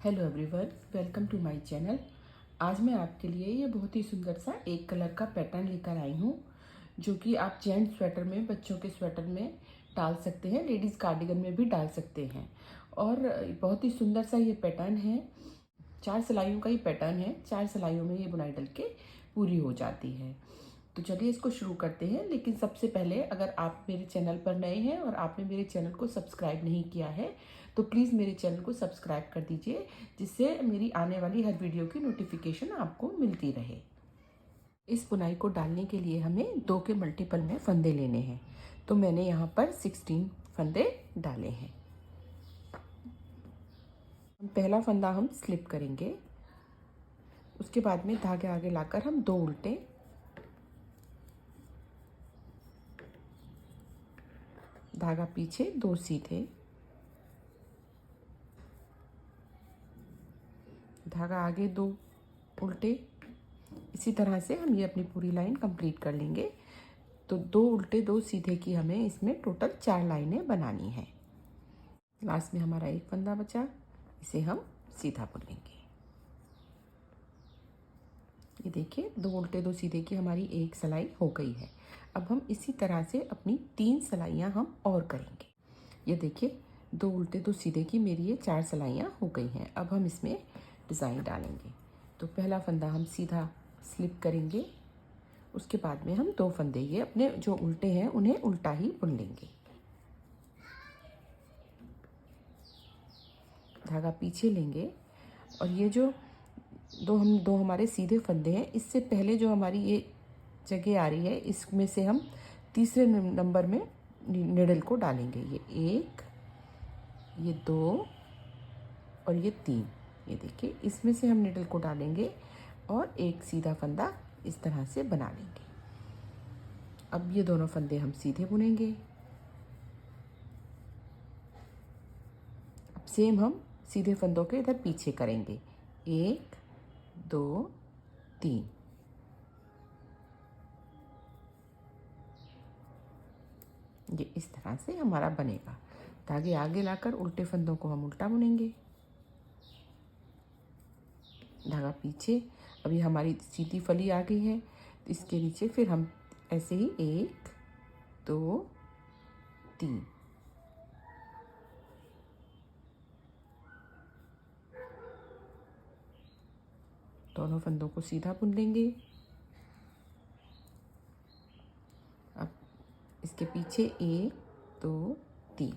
Hello everyone, welcome to my channel. आज मैं आपके लिए ये बहुत ही सुंदर सा एक कलर का पैटर्न लेकर आई हूँ, जो कि आप जेंट्स स्वेटर में, बच्चों के स्वेटर में डाल सकते हैं, लेडीज़ कार्डिगन में भी डाल सकते हैं। और बहुत ही सुंदर सा ये पैटर्न है। 4 सिलाइयों का ही पैटर्न है। 4 सिलाइयों में ये बुनाई डल के पूरी हो जाती है। तो चलिए इसको शुरू करते हैं। लेकिन सबसे पहले, अगर आप मेरे चैनल पर नए हैं और आपने मेरे चैनल को सब्सक्राइब नहीं किया है तो प्लीज़ मेरे चैनल को सब्सक्राइब कर दीजिए, जिससे मेरी आने वाली हर वीडियो की नोटिफिकेशन आपको मिलती रहे। इस बुनाई को डालने के लिए हमें 2 के मल्टीपल में फंदे लेने हैं। तो मैंने यहाँ पर 16 फंदे डाले हैं। पहला फंदा हम स्लिप करेंगे। उसके बाद में धागे आगे लाकर हम 2 उल्टे, धागा पीछे, 2 सीधे, धागा आगे, 2 उल्टे। इसी तरह से हम ये अपनी पूरी लाइन कंप्लीट कर लेंगे। तो 2 उल्टे 2 सीधे की हमें इसमें टोटल 4 लाइनें बनानी है। लास्ट में हमारा एक फंदा बचा, इसे हम सीधा बुनेंगे। ये देखिए, 2 उल्टे 2 सीधे की हमारी एक सिलाई हो गई है। अब हम इसी तरह से अपनी 3 सिलाइयाँ हम और करेंगे। ये देखिए, 2 उल्टे 2 सीधे की मेरी ये 4 सिलाइयाँ हो गई हैं। अब हम इसमें डिज़ाइन डालेंगे। तो पहला फंदा हम सीधा स्लिप करेंगे। उसके बाद में हम 2 फंदे, ये अपने जो उल्टे हैं उन्हें उल्टा ही बुन लेंगे। धागा पीछे लेंगे और ये जो दो हमारे सीधे फंदे हैं, इससे पहले जो हमारी ये जगह आ रही है, इसमें से हम तीसरे नंबर में निडल को डालेंगे। ये 1, ये 2 और ये 3। ये देखिए, इसमें से हम निडल को डालेंगे और एक सीधा फंदा इस तरह से बना लेंगे। अब ये दोनों फंदे हम सीधे बुनेंगे। अब सेम हम सीधे फंदों के इधर पीछे करेंगे। 1, 2, 3। ये इस तरह से हमारा बनेगा। धागे आगे लाकर उल्टे फंदों को हम उल्टा बुनेंगे, धागा पीछे। अभी हमारी सीधी फली आ गई है, तो इसके नीचे फिर हम ऐसे ही 1, 2, 3। दोनों फंदों को सीधा बुन लेंगे। अब इसके पीछे 1, 2, 3।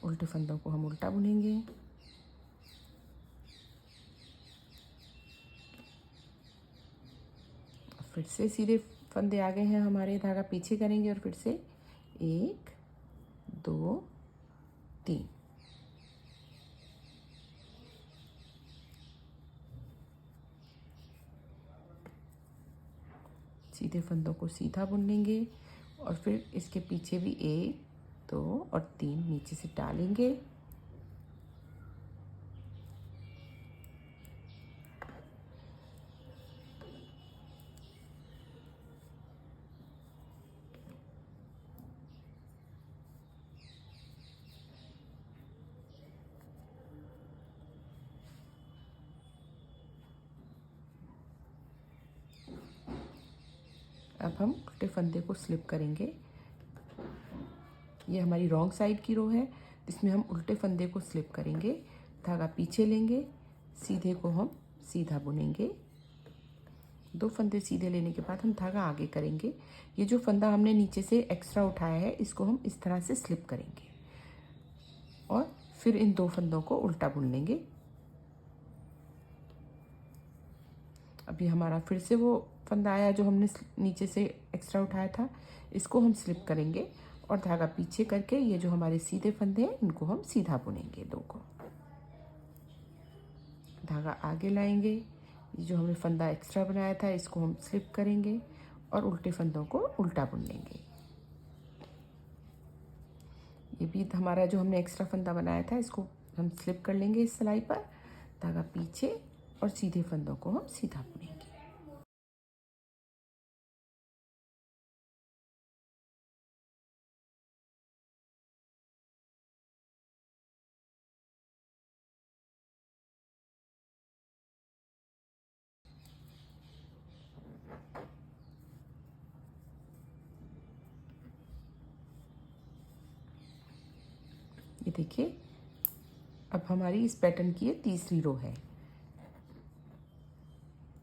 उल्टे फंदों को हम उल्टा बुनेंगे। फिर से सीधे फंदे आ गए हैं हमारे, धागा पीछे करेंगे और फिर से 1, 2, 3। सीधे फंदों को सीधा बुन लेंगे और फिर इसके पीछे भी 1, 2 और 3 नीचे से डालेंगे। अब हम उल्टे फंदे को स्लिप करेंगे। ये हमारी रॉन्ग साइड की रो है, इसमें हम उल्टे फंदे को स्लिप करेंगे, धागा पीछे लेंगे, सीधे को हम सीधा बुनेंगे। 2 फंदे सीधे लेने के बाद हम धागा आगे करेंगे। ये जो फंदा हमने नीचे से एक्स्ट्रा उठाया है, इसको हम इस तरह से स्लिप करेंगे और फिर इन 2 फंदों को उल्टा बुन लेंगे। अभी हमारा फिर से वो फंदा आया जो हमने नीचे से एक्स्ट्रा उठाया था, इसको हम स्लिप करेंगे और धागा पीछे करके ये जो हमारे सीधे फंदे हैं इनको हम सीधा बुनेंगे। 2 को धागा आगे लाएंगे। ये जो हमने फंदा एक्स्ट्रा बनाया था, इसको हम स्लिप करेंगे और उल्टे फंदों को उल्टा बुन लेंगे। ये भी हमारा जो हमने एक्स्ट्रा फंदा बनाया था, इसको हम स्लिप कर लेंगे इस सिलाई पर, धागा पीछे और सीधे फंदों को हम सीधा बुनेंगे। देखिए अब हमारी इस पैटर्न की ये तीसरी रो है।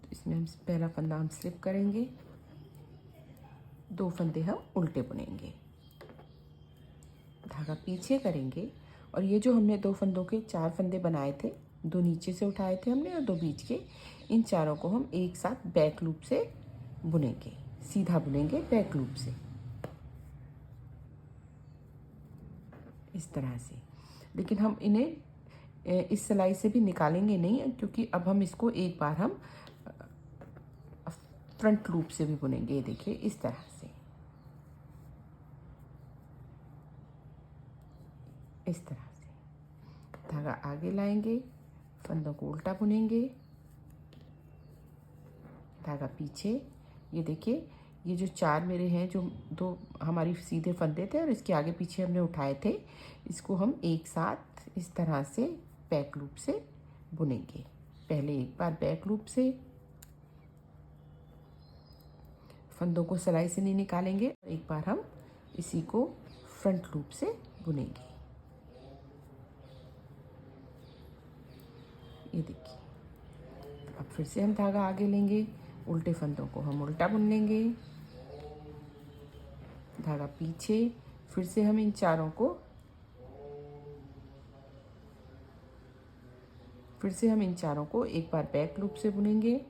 तो इसमें हम पहला फंदा हम स्लिप करेंगे, 2 फंदे हम उल्टे बुनेंगे, धागा पीछे करेंगे और ये जो हमने 2 फंदों के 4 फंदे बनाए थे, 2 नीचे से उठाए थे हमने और 2 बीच के, इन चारों को हम एक साथ बैक लूप से बुनेंगे, सीधा बुनेंगे बैक लूप से इस तरह से। लेकिन हम इन्हें इस सिलाई से भी निकालेंगे नहीं, क्योंकि अब हम इसको एक बार हम फ्रंट लूप से भी बुनेंगे। ये देखिए इस तरह से, इस तरह से धागा आगे लाएंगे, फंदों को उल्टा बुनेंगे, धागा पीछे। ये देखिए ये जो 4 मेरे हैं, जो 2 हमारी सीधे फंदे थे और इसके आगे पीछे हमने उठाए थे, इसको हम एक साथ इस तरह से बैक लूप से बुनेंगे। पहले एक बार बैक लूप से, फंदों को सिलाई से नहीं निकालेंगे, एक बार हम इसी को फ्रंट लूप से बुनेंगे। ये देखिए अब फिर से हम धागा आगे लेंगे, उल्टे फंदों को हम उल्टा बुन लेंगे, धागा पीछे, फिर से हम इन चारों को एक बार बैक लूप से बुनेंगे।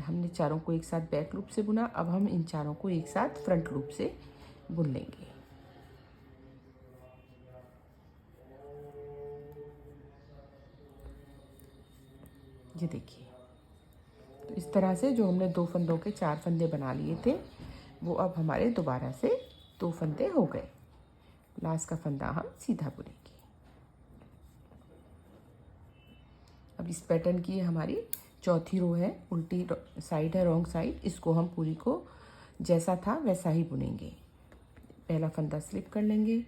हमने चारों को एक साथ बैक लूप से बुना, अब हम इन चारों को एक साथ फ्रंट लूप से बुन लेंगे। ये देखिए तो इस तरह से जो हमने 2 फंदों के 4 फंदे बना लिए थे, वो अब हमारे दोबारा से 2 फंदे हो गए। लास्ट का फंदा हम सीधा बुनेंगे। अब इस पैटर्न की हमारी चौथी रो है, उल्टी साइड है, रॉन्ग साइड। इसको हम पूरी को जैसा था वैसा ही बुनेंगे। पहला फंदा स्लिप कर लेंगे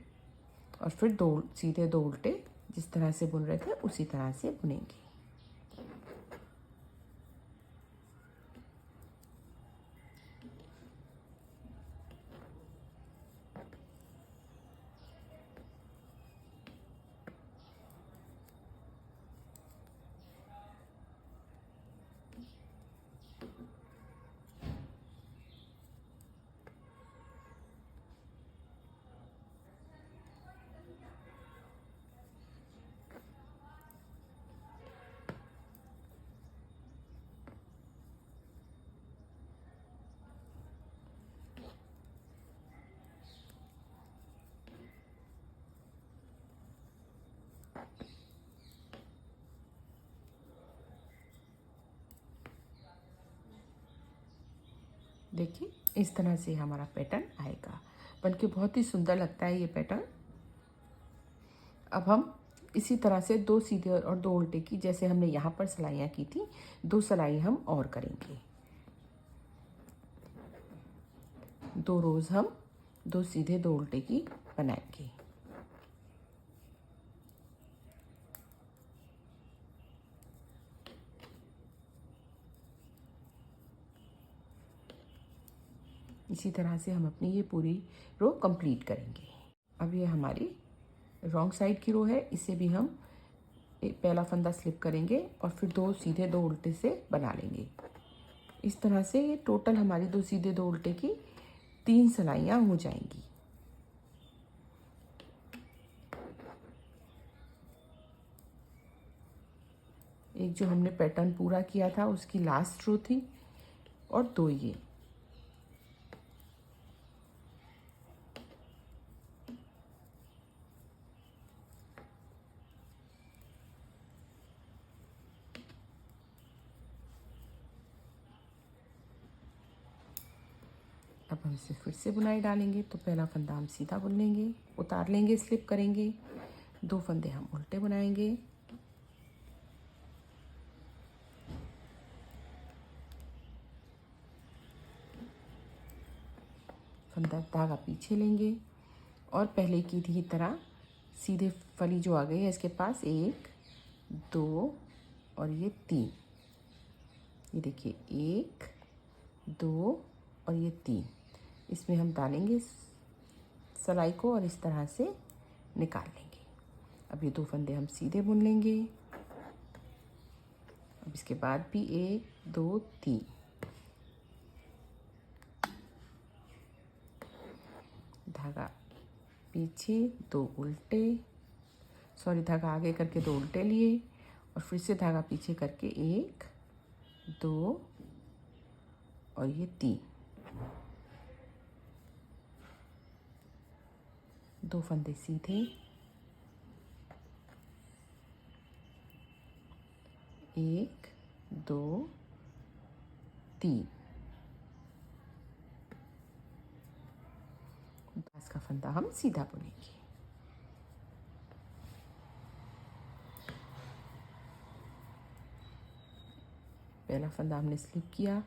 और फिर 2 सीधे 2 उल्टे जिस तरह से बुन रहे थे उसी तरह से बुनेंगे। देखिए इस तरह से हमारा पैटर्न आएगा, बनके बहुत ही सुंदर लगता है ये पैटर्न। अब हम इसी तरह से 2 सीधे और 2 उल्टे की, जैसे हमने यहाँ पर सिलाइयाँ की थी, 2 सिलाई हम और करेंगे। 2 रोज हम 2 सीधे 2 उल्टे की बनाएंगे। इसी तरह से हम अपनी ये पूरी रो कंप्लीट करेंगे। अब ये हमारी रॉन्ग साइड की रो है, इसे भी हम पहला फंदा स्लिप करेंगे और फिर 2 सीधे 2 उल्टे से बना लेंगे। इस तरह से ये टोटल हमारी 2 सीधे 2 उल्टे की 3 सिलाइयाँ हो जाएंगी। एक जो हमने पैटर्न पूरा किया था उसकी लास्ट रो थी और 2 ये। अब हम इसे फिर से बुनाई डालेंगे, तो पहला फंदा हम सीधा बुन लेंगे, उतार लेंगे, स्लिप करेंगे, 2 फंदे हम उल्टे बुनाएंगे, फंदा धागा पीछे लेंगे और पहले की ही तरह सीधे फली जो आ गई है इसके पास 1 2 और ये 3। ये देखिए 1 2 और ये 3। इसमें हम डालेंगे सिलाई को और इस तरह से निकाल लेंगे। अब ये 2 फंदे हम सीधे बुन लेंगे। अब इसके बाद भी 1 2 3 धागा पीछे 2 उल्टे, सॉरी धागा आगे करके 2 उल्टे लिए और फिर से धागा पीछे करके 1 2 और ये 3, 2 फंदे सीधे, 1 2 3, पास का फंदा हम सीधा बुनेंगे। पहला फंदा हमने स्लिप किया,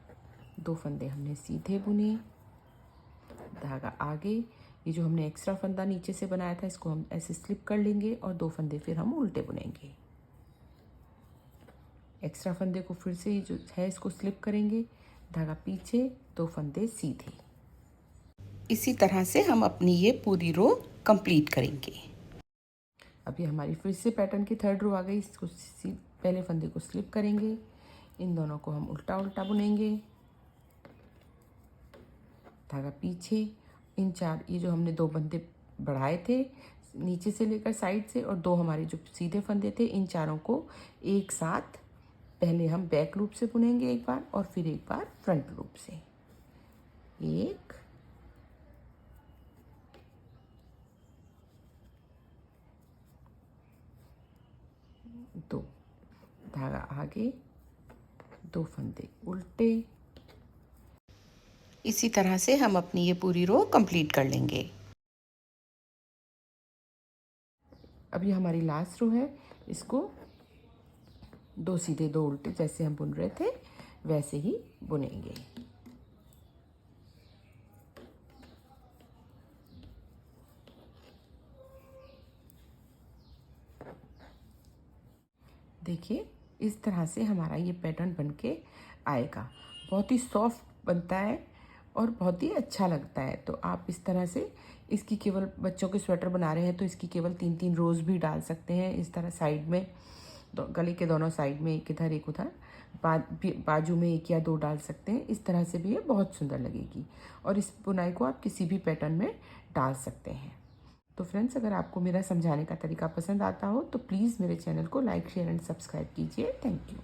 2 फंदे हमने सीधे बुने, धागा आगे, ये जो हमने एक्स्ट्रा फंदा नीचे से बनाया था इसको हम ऐसे स्लिप कर लेंगे और 2 फंदे फिर हम उल्टे बुनेंगे। एक्स्ट्रा फंदे को फिर से ये जो है इसको स्लिप करेंगे, धागा पीछे, 2 फंदे सीधे। इसी तरह से हम अपनी ये पूरी रो कंप्लीट करेंगे। अभी हमारी फिर से पैटर्न की 3rd रो आ गई। इसको पहले फंदे को स्लिप करेंगे, इन दोनों को हम उल्टा उल्टा बुनेंगे, धागा पीछे, इन 4 ये जो हमने 2 फंदे बढ़ाए थे नीचे से लेकर साइड से और 2 हमारे जो सीधे फंदे थे, इन चारों को एक साथ पहले हम बैक लूप से बुनेंगे एक बार और फिर एक बार फ्रंट लूप से। 1 2, धागा आगे, 2 फंदे उल्टे। इसी तरह से हम अपनी ये पूरी रो कंप्लीट कर लेंगे। अभी हमारी लास्ट रो है, इसको 2 सीधे 2 उल्टे जैसे हम बुन रहे थे वैसे ही बुनेंगे। देखिए इस तरह से हमारा ये पैटर्न बनके आएगा। बहुत ही सॉफ्ट बनता है और बहुत ही अच्छा लगता है। तो आप इस तरह से इसकी केवल बच्चों के स्वेटर बना रहे हैं तो इसकी केवल 3-3 रोज़ भी डाल सकते हैं। इस तरह साइड में गले के दोनों साइड में एक इधर एक उधर, बाजू में 1 या 2 डाल सकते हैं। इस तरह से भी ये बहुत सुंदर लगेगी और इस बुनाई को आप किसी भी पैटर्न में डाल सकते हैं। तो फ्रेंड्स, अगर आपको मेरा समझाने का तरीका पसंद आता हो तो प्लीज़ मेरे चैनल को लाइक शेयर एंड सब्सक्राइब कीजिए। Thank you.